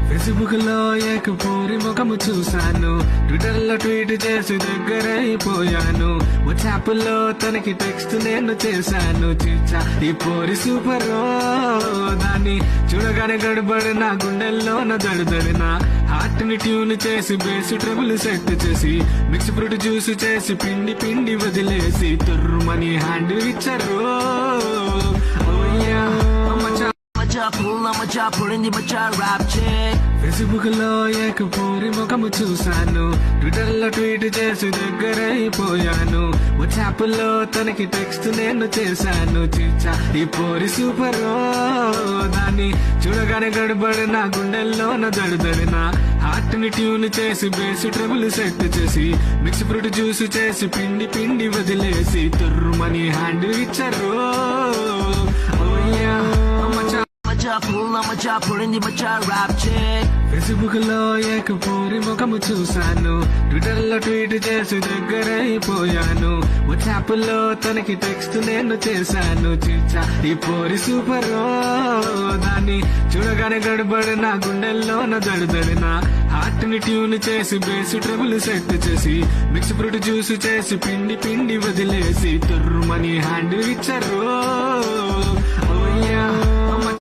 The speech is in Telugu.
ఫేస్బుక్ లో ఏకపూరి ముఖము చూశాను, ట్విట్టర్ లో ట్వీట్ చేసి దగ్గరైపోయాను, వాట్సాప్ లో తనకి టెక్స్ట్ నేను చేశాను. చిచ్చా ఈ పోరి సూపర్, దాన్ని చూడగానే గడబడి నా గుండెల్లోన దడదడిన హార్ట్ ని ట్యూన్ చేసి బేస్ ట్రబుల్ సెట్ చేసి మిక్స్ ఫ్రూట్ జ్యూస్ చేసి పిండి పిండి వదిలేసి తుర్రుమని హ్యాండ్ ఇచ్చారు. ఫేస్బుక్ లో ఏకపూరి ముఖము చూశాను, ట్విట్టర్ లో ట్వీట్ చేసి దగ్గరైపోయాను, వాట్సాప్ లో తనకి టెక్స్ట్ నేను చేశాను. చిచ్చా ఈ పోరి సూపర్, దాన్ని చూడగానే గడబడి నా గుండెల్లోన దడదడిన హార్ట్ ని ట్యూన్ చేసి బేస్ ట్రబుల్ సెట్ చేసి మిక్స్ ఫ్రూట్ జ్యూస్ చేసి పిండి పిండి వదిలేసి తుర్రుమని హ్యాండ్ ఇచ్చారు. ఫేస్బుక్ లో ఏకపూరి ముఖము చూశాను, ట్విట్టర్ లో ట్వీట్ చేసి దగ్గరైపోయాను, వాట్సాప్ లో తనకి టెక్స్ట్ నేను చేశాను. చిచ్చా ఈ పోరి సూపర్, దాన్ని చూడగానే గడబడి నా గుండెల్లోన దడదడిన హార్ట్ ని ట్యూన్ చేసి బేస్ ట్రబుల్ సెట్ చేసి మిక్స్ ఫ్రూట్ జ్యూస్ చేసి పిండి పిండి వదిలేసి తుర్రుమని హ్యాండ్ ఇచ్చారు.